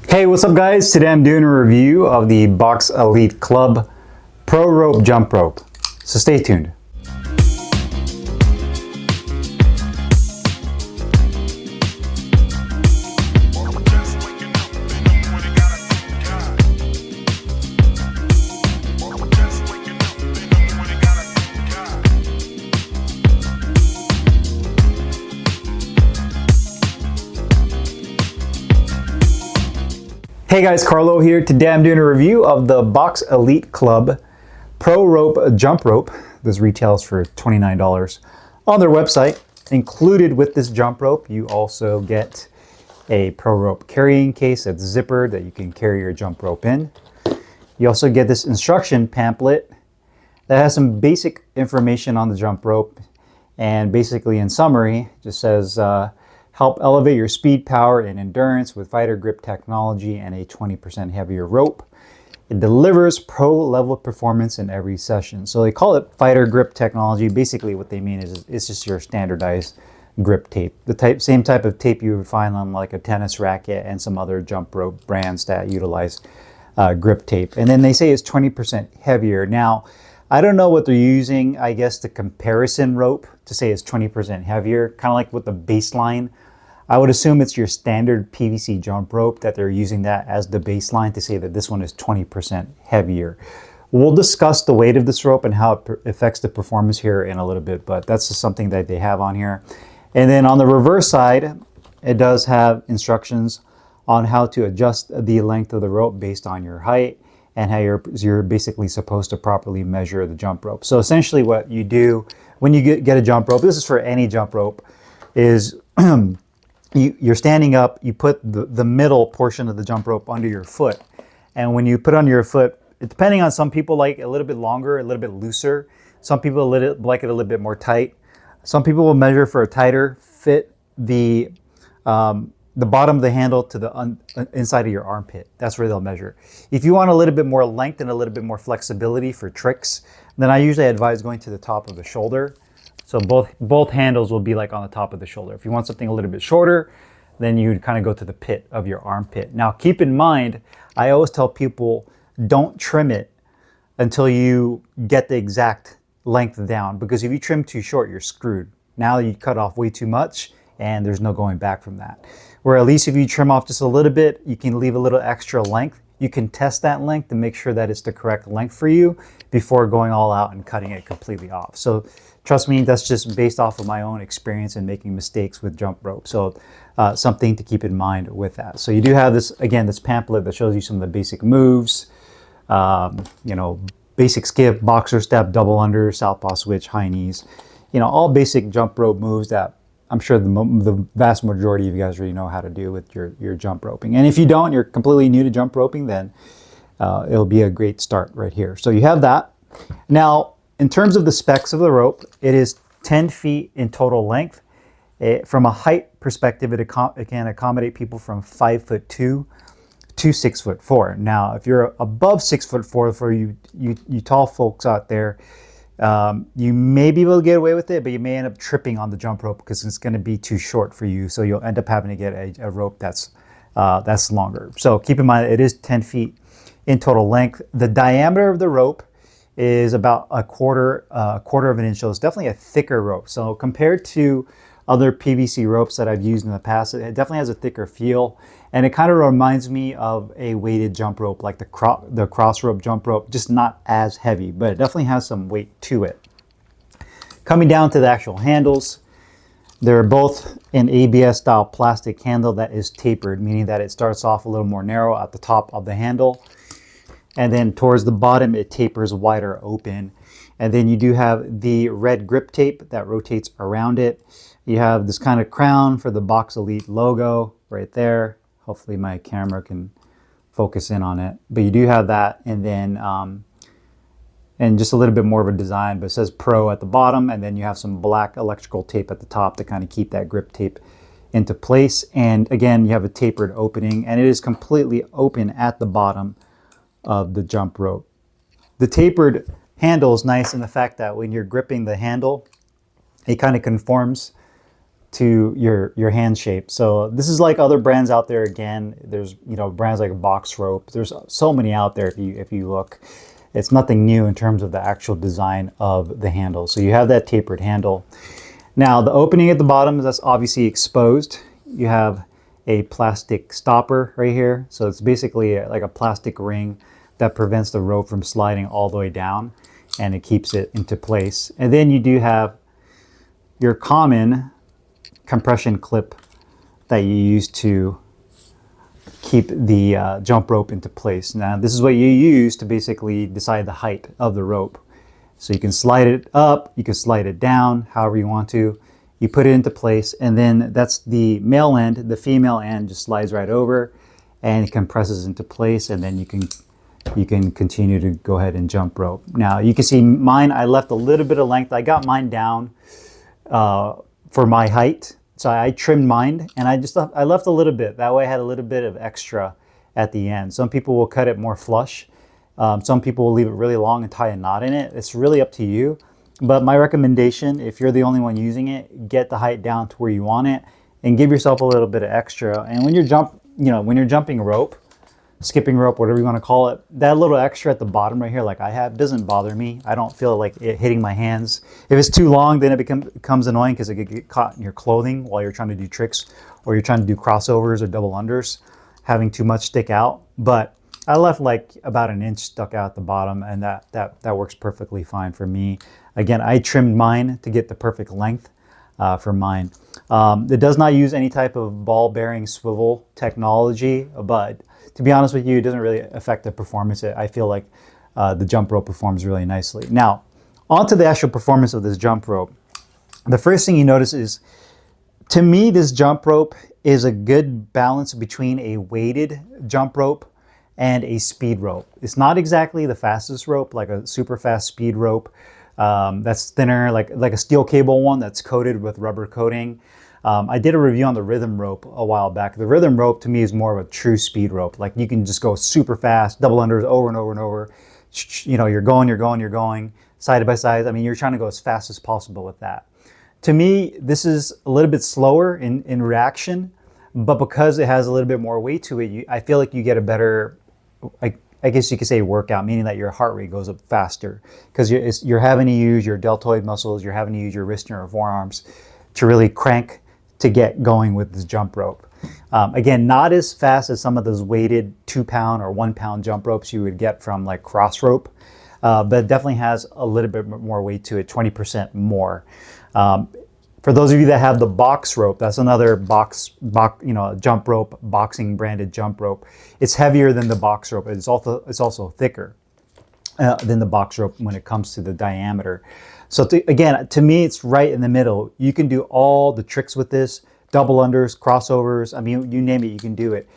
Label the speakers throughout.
Speaker 1: Hey, what's up guys? Today I'm doing a review of the BOXELITE Club Pro Rope Jump Rope. So stay tuned. Hey guys, Carlo here. Today I'm doing a review of the BOXELITE Club Pro Rope Jump Rope. This retails for $29 on their website. Included with this jump rope, you also get a Pro Rope carrying case that's zippered that you can carry your jump rope in. You also get this instruction pamphlet that has some basic information on the jump rope, and basically in summary just says help elevate your speed, power, and endurance with fighter grip technology and a 20% heavier rope. It delivers pro-level performance in every session. So they call it fighter grip technology. Basically what they mean is it's just your standardized grip tape. The same type of tape you would find on like a tennis racket and some other jump rope brands that utilize grip tape. And then they say it's 20% heavier. Now, I don't know what they're using, I guess the comparison rope to say it's 20% heavier, kind of like with the baseline. I would assume it's your standard PVC jump rope that they're using that as the baseline to say that this one is 20% heavier. We'll discuss the weight of this rope and how it affects the performance here in a little bit, but that's just something that they have on here. And then on the reverse side, it does have instructions on how to adjust the length of the rope based on your height and how you're basically supposed to properly measure the jump rope. So essentially what you do when you get a jump rope, this is for any jump rope, is you're standing up, you put the middle portion of the jump rope under your foot. And when you put under your foot, depending on some people like a little bit longer, a little bit looser. Some people like it a little bit more tight. Some people will measure for a tighter fit the bottom of the handle to the inside of your armpit. That's where they'll measure. If you want a little bit more length and a little bit more flexibility for tricks, then I usually advise going to the top of the shoulder. So both handles will be like on the top of the shoulder. If you want something a little bit shorter, then you'd kind of go to the pit of your armpit. Now keep in mind, I always tell people don't trim it until you get the exact length down, because if you trim too short, you're screwed. Now you cut off way too much and there's no going back from that. Where at least if you trim off just a little bit, you can leave a little extra length. You can test that length to make sure that it's the correct length for you before going all out and cutting it completely off. So trust me, that's just based off of my own experience and making mistakes with jump rope. So something to keep in mind with that. So you do have this, again, this pamphlet that shows you some of the basic moves, you know, basic skip, boxer step, double under, southpaw switch, high knees, you know, all basic jump rope moves that I'm sure the vast majority of you guys already know how to do with your jump roping. And if you don't, you're completely new to jump roping, then it'll be a great start right here. So you have that. Now, in terms of the specs of the rope, it is 10 feet in total length. From a height perspective, it can accommodate people from 5'2" to 6'4". Now, if you're above 6'4", for you tall folks out there, you may be able to get away with it, but you may end up tripping on the jump rope because it's going to be too short for you. So you'll end up having to get a rope that's longer. So keep in mind, it is 10 feet in total length. The diameter of the rope is about a quarter of an inch. So it's definitely a thicker rope. So compared to other PVC ropes that I've used in the past, it definitely has a thicker feel. And it kind of reminds me of a weighted jump rope, like the cross rope jump rope, just not as heavy, but it definitely has some weight to it. Coming down to the actual handles, they're both an ABS style plastic handle that is tapered, meaning that it starts off a little more narrow at the top of the handle. And then towards the bottom, it tapers wider open. And then you do have the red grip tape that rotates around it. You have this kind of crown for the BOXELITE logo right there. Hopefully my camera can focus in on it. But you do have that, and then and just a little bit more of a design, but it says Pro at the bottom, and then you have some black electrical tape at the top to kind of keep that grip tape into place. And again, you have a tapered opening, and it is completely open at the bottom of the jump rope. The tapered handle is nice in the fact that when you're gripping the handle, it kind of conforms to your hand shape. So this is like other brands out there. Again, there's, you know, brands like Box Rope. There's so many out there if you look. It's nothing new in terms of the actual design of the handle. So you have that tapered handle. Now the opening at the bottom, that's obviously exposed. You have a plastic stopper right here. So it's basically like a plastic ring that prevents the rope from sliding all the way down, and it keeps it into place. And then you do have your common compression clip that you use to keep the jump rope into place. Now this is what you use to basically decide the height of the rope. So you can slide it up, you can slide it down, however you want to. You put it into place, and then that's the male end. The female end just slides right over and it compresses into place, and then you can continue to go ahead and jump rope. Now you can see mine, I left a little bit of length. I got mine down for my height. So I trimmed mine, and I left a little bit. That way I had a little bit of extra at the end. Some people will cut it more flush. Some people will leave it really long and tie a knot in it. It's really up to you. But my recommendation, if you're the only one using it, get the height down to where you want it and give yourself a little bit of extra. And when you're jumping rope, skipping rope, whatever you want to call it, that little extra at the bottom right here, like I have, doesn't bother me. I don't feel like it hitting my hands. If it's too long, then it becomes annoying because it could get caught in your clothing while you're trying to do tricks, or you're trying to do crossovers or double unders, having too much stick out. But I left like about an inch stuck out at the bottom, and that works perfectly fine for me. Again, I trimmed mine to get the perfect length for mine. It does not use any type of ball bearing swivel technology, but to be honest with you, it doesn't really affect the performance. I feel like the jump rope performs really nicely. Now, onto the actual performance of this jump rope. The first thing you notice is, to me, this jump rope is a good balance between a weighted jump rope and a speed rope. It's not exactly the fastest rope, like a super fast speed rope that's thinner, like a steel cable one that's coated with rubber coating. I did a review on the rhythm rope a while back. The rhythm rope to me is more of a true speed rope. Like you can just go super fast, double unders over and over and over. You know, you're going, side by side. I mean, you're trying to go as fast as possible with that. To me, this is a little bit slower in reaction, but because it has a little bit more weight to it, I feel like you get a better, I guess you could say, workout, meaning that your heart rate goes up faster because you're having to use your deltoid muscles, you're having to use your wrist and your forearms to really crank to get going with this jump rope. Again, not as fast as some of those weighted 2-pound or 1-pound jump ropes you would get from like cross rope, but it definitely has a little bit more weight to it, 20% more. For those of you that have the box rope, that's another jump rope, boxing branded jump rope. It's heavier than the box rope. It's also thicker than the box rope when it comes to the diameter. So again, to me, it's right in the middle. You can do all the tricks with this, double unders, crossovers. I mean, you name it, you can do it.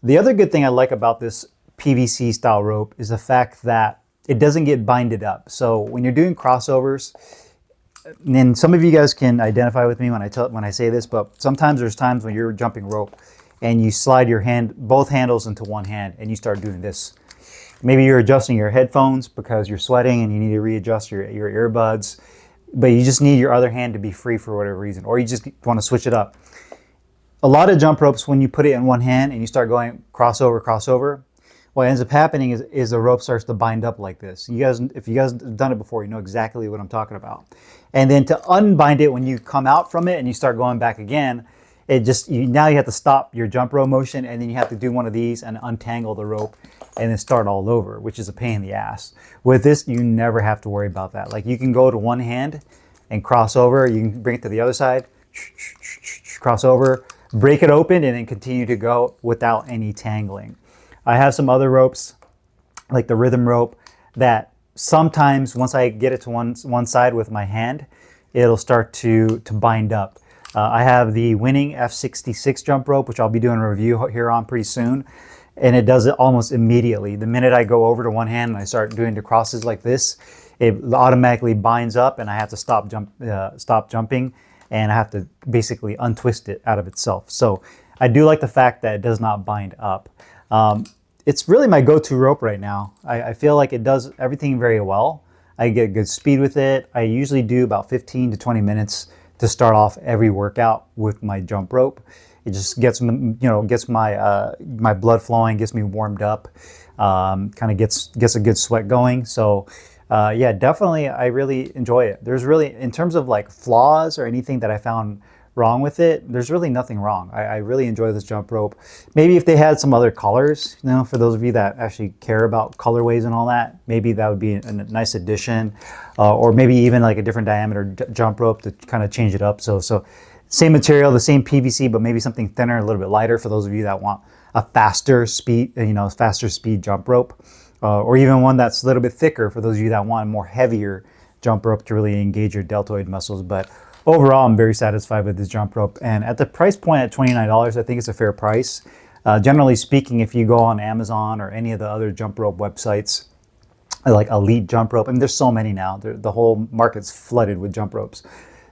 Speaker 1: The other good thing I like about this PVC style rope is the fact that it doesn't get binded up. So when you're doing crossovers, and some of you guys can identify with me when I say this, but sometimes there's times when you're jumping rope and you slide your both handles into one hand and you start doing this. Maybe you're adjusting your headphones because you're sweating and you need to readjust your earbuds, but you just need your other hand to be free for whatever reason, or you just want to switch it up. A lot of jump ropes, when you put it in one hand and you start going crossover, what ends up happening is the rope starts to bind up like this. If you guys have done it before, you know exactly what I'm talking about. And then to unbind it when you come out from it and you start going back again, now you have to stop your jump rope motion, and then you have to do one of these and untangle the rope and then start all over, which is a pain in the ass. With this, you never have to worry about that. Like you can go to one hand and cross over, you can bring it to the other side, cross over, break it open, and then continue to go without any tangling. I have some other ropes, like the rhythm rope, that sometimes once I get it to one side with my hand, it'll start to bind up. I have the Winning F66 jump rope, which I'll be doing a review here on pretty soon, and it does it almost immediately. The minute I go over to one hand and I start doing the crosses like this, it automatically binds up, and I have to stop jumping, and I have to basically untwist it out of itself. So I do like the fact that it does not bind up. It's really my go-to rope right now. I feel like it does everything very well. I get good speed with it. I usually do about 15 to 20 minutes to start off every workout with my jump rope. It just gets gets my my blood flowing, gets me warmed up, kind of gets a good sweat going. So yeah, definitely I really enjoy it. There's really, in terms of like flaws or anything that I found wrong with it, there's really nothing wrong. I really enjoy this jump rope. Maybe if they had some other colors, for those of you that actually care about colorways and all that, maybe that would be a nice addition, or maybe even like a different diameter jump rope to kind of change it up. So same material, the same PVC, but maybe something thinner, a little bit lighter for those of you that want a faster speed, faster speed jump rope, or even one that's a little bit thicker for those of you that want a more heavier jump rope to really engage your deltoid muscles. But overall, I'm very satisfied with this jump rope, and at the price point at $29, I think it's a fair price. Generally speaking, if you go on Amazon or any of the other jump rope websites, like Elite Jump Rope, and there's so many now, the whole market's flooded with jump ropes.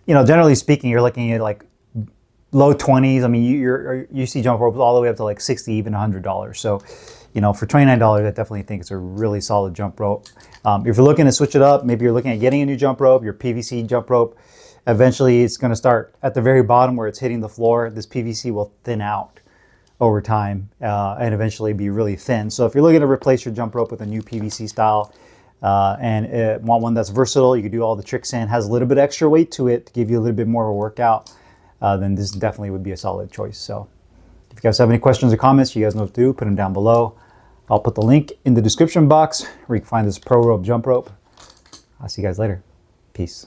Speaker 1: Generally speaking, you're looking at like low 20s. I mean, you see jump ropes all the way up to like $60, even $100. So, for $29, I definitely think it's a really solid jump rope. If you're looking to switch it up, maybe you're looking at getting a new jump rope, your PVC jump rope. Eventually, it's going to start at the very bottom where it's hitting the floor. This PVC will thin out over time and eventually be really thin. So if you're looking to replace your jump rope with a new PVC style and want one that's versatile, you can do all the tricks in, has a little bit extra weight to it to give you a little bit more of a workout, then this definitely would be a solid choice. So if you guys have any questions or comments, you guys know what to do. Put them down below. I'll put the link in the description box where you can find this Pro Rope jump rope. I'll see you guys later. Peace.